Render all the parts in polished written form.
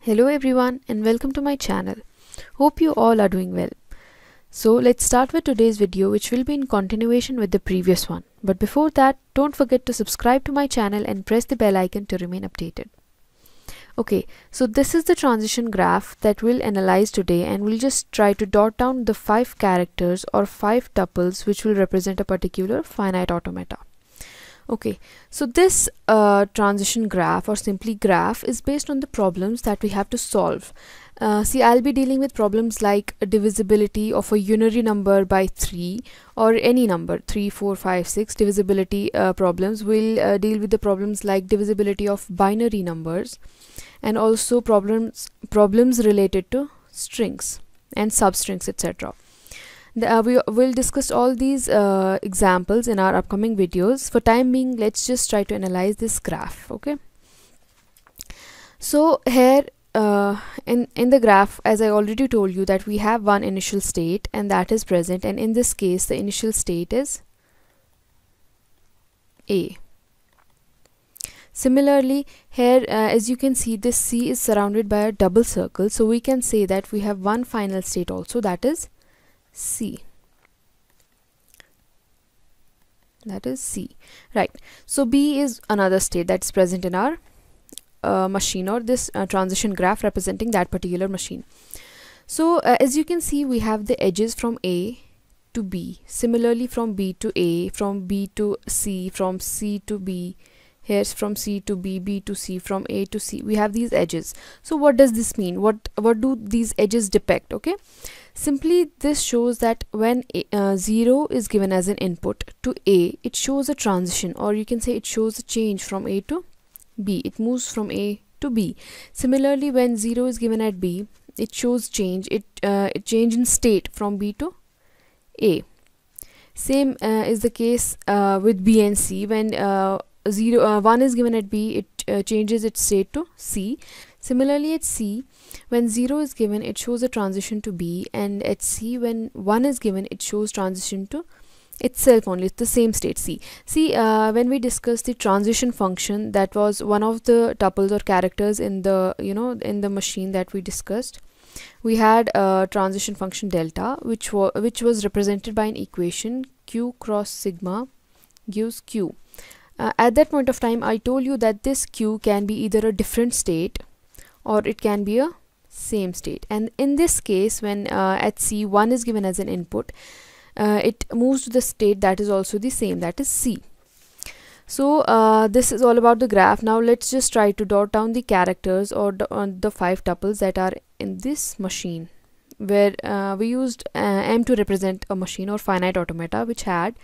Hello everyone and welcome to my channel. Hope you all are doing well. So let's start with today's video, which will be in continuation with the previous one. But before that, don't forget to subscribe to my channel and press the bell icon to remain updated. Okay, so this is the transition graph that we'll analyze today, and we'll just try to dot down the 5 characters or 5 tuples which will represent a particular finite automata. Okay, so this transition graph or simply graph is based on the problems that we have to solve. See, I'll be dealing with problems like a divisibility of a unary number by 3 or any number 3, 4, 5, 6 divisibility problems. We'll deal with the problems like divisibility of binary numbers and also problems related to strings and substrings, etc. We will discuss all these examples in our upcoming videos. For time being, let's just try to analyze this graph. Okay, so here in the graph, as I already told you, that we have one initial state and that is present, and in this case the initial state is A. Similarly, here as you can see, this C is surrounded by a double circle, so we can say that we have one final state also, that is C. That is C, right? So B is another state that's present in our machine, or this transition graph representing that particular machine. So as you can see, we have the edges from A to B, similarly from B to A, from B to C, from C to B, here's from C to B, B to C, from A to C. We have these edges. So what does this mean? What do these edges depict? Okay, simply this shows that when 0 is given as an input to A, it shows a transition, or you can say it shows a change from A to B. It moves from A to B. Similarly, when 0 is given at B, it shows change. It change in state from B to A. Same is the case with B and C. When 1 is given at B, it changes its state to C. Similarly, at C, when 0 is given, it shows a transition to B, and at C, when 1 is given, it shows transition to itself only. It's the same state C. See, when we discussed the transition function, that was one of the tuples or characters in the in the machine that we discussed. We had a transition function delta, which was represented by an equation Q cross sigma gives Q. At that point of time, I told you that this Q can be either a different state or it can be a same state, and in this case, when at C 1 is given as an input, it moves to the state that is also the same, that is C. So this is all about the graph. Now let's just try to dot down the characters or the 5 tuples that are in this machine, where we used M to represent a machine or finite automata which had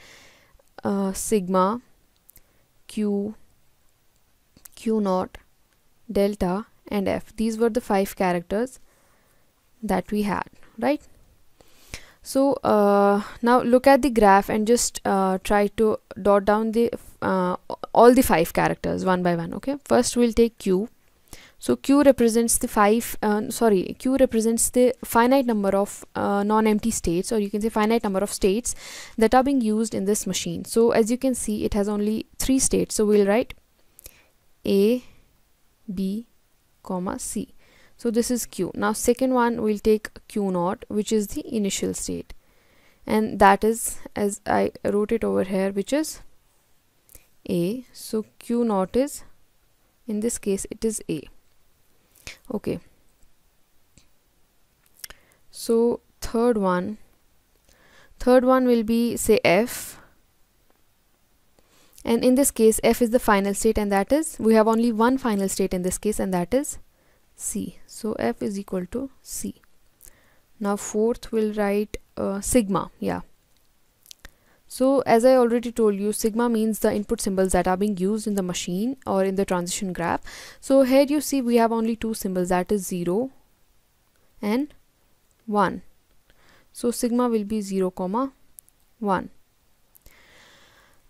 sigma, Q, Q naught, delta and F. These were the 5 characters that we had, right? So now look at the graph and just try to dot down the all the 5 characters one by one. Okay, first we'll take Q. So Q represents the Q represents the finite number of non-empty states, or you can say finite number of states that are being used in this machine. So as you can see, it has only 3 states, so we'll write A, B, comma C. So this is Q. Now second one, we'll take Q naught, which is the initial state, and that is, as I wrote it over here, which is A. So Q naught is, in this case, it is A. Okay, so third one will be, say, F, and in this case F is the final state, and that is, we have only one final state in this case, and that is C. So F is equal to C. Now fourth we'll write sigma. Yeah, so as I already told you, sigma means the input symbols that are being used in the machine or in the transition graph. So here you see we have only 2 symbols, that is 0 and 1. So sigma will be 0 comma 1.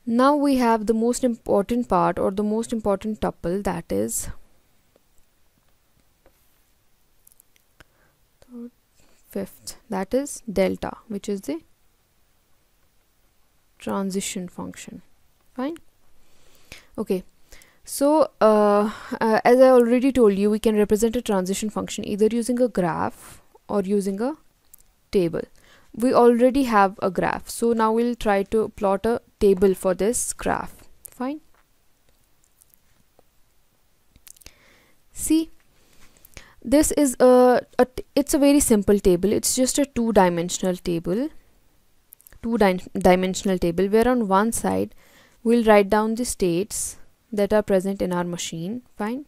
Now we have the most important part, or the most important tuple, that is fifth, that is delta, which is the transition function. Fine. Okay, So as I already told you, we can represent a transition function either using a graph or using a table. We already have a graph, so now we'll try to plot a table for this graph. Fine. See, this is it's a very simple table. It's just a two-dimensional table, dimensional table, where on one side we'll write down the states that are present in our machine. Fine.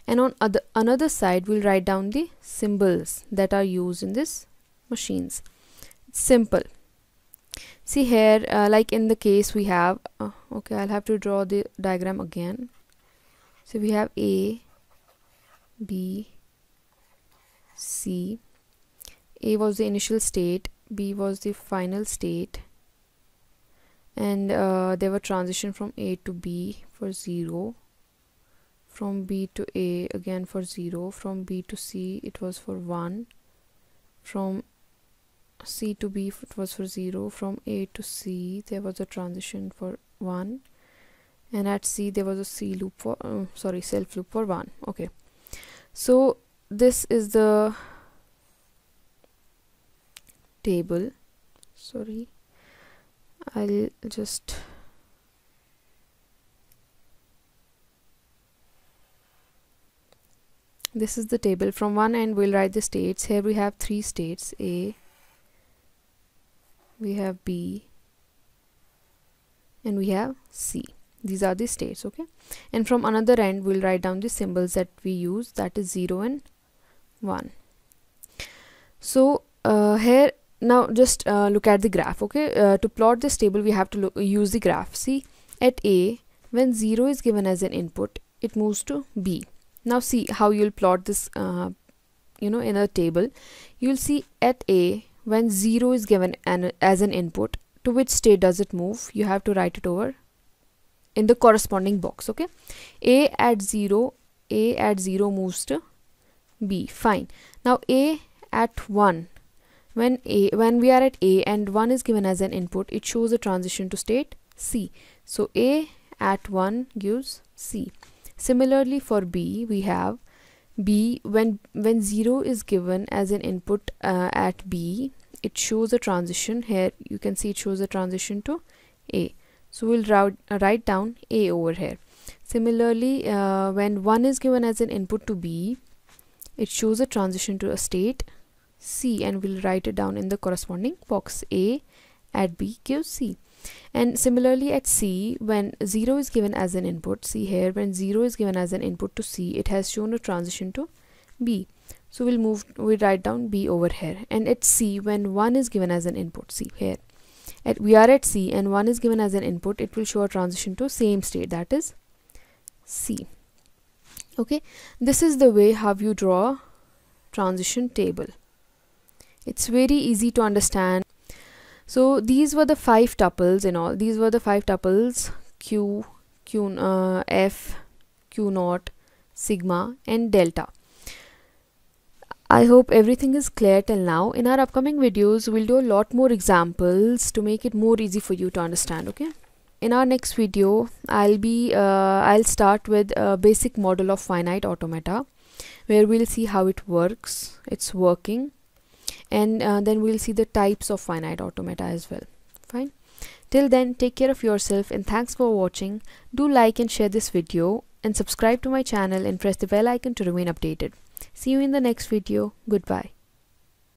And on another side we'll write down the symbols that are used in this machines. It's simple. See here, like in the case we have okay, I'll have to draw the diagram again. So we have A, B, C. A was the initial state, B was the final state, and there were transition from A to B for 0, from B to A again for 0, from B to C it was for 1, from C to B it was for 0, from A to C there was a transition for 1, and at C there was a C loop for self loop for 1. Okay, so this is the table. Sorry, I'll just this is the table. From one end we'll write the states. Here we have 3 states: A, we have B, and we have C. These are the states. Okay, and from another end we'll write down the symbols that we use, that is 0 and 1. So here now just look at the graph. Okay, to plot this table we have to use the graph. See, at A, when 0 is given as an input, it moves to B. Now see how you'll plot this in a table. You'll see at A, when 0 is given as an input, to which state does it move? You have to write it over in the corresponding box. Okay, A at 0 moves to B. Fine. Now A at 1, when we are at A and 1 is given as an input, it shows a transition to state C. So A at 1 gives C. Similarly for B, we have B, when 0 is given as an input at B, it shows a transition. Here you can see it shows a transition to A. So we'll write down A over here. Similarly, when 1 is given as an input to B, it shows a transition to a state C, and we'll write it down in the corresponding box. A at B gives C. And similarly at C, when 0 is given as an input, see here, when 0 is given as an input to C, it has shown a transition to B. So we'll write down B over here. And at C, when 1 is given as an input, see here, we are at C and 1 is given as an input, it will show a transition to same state, that is C. Okay, this is the way how you draw a transition table. It's very easy to understand. So these were the 5 tuples in all. These were the 5 tuples: Q, F, Q naught, sigma, and delta. I hope everything is clear till now. In our upcoming videos, we'll do a lot more examples to make it more easy for you to understand. Okay. In our next video, I'll start with a basic model of finite automata, where we'll see how it works, its working, and then we'll see the types of finite automata as well. Fine. Till then, take care of yourself and thanks for watching. Do like and share this video and subscribe to my channel and press the bell icon to remain updated. See you in the next video. Goodbye.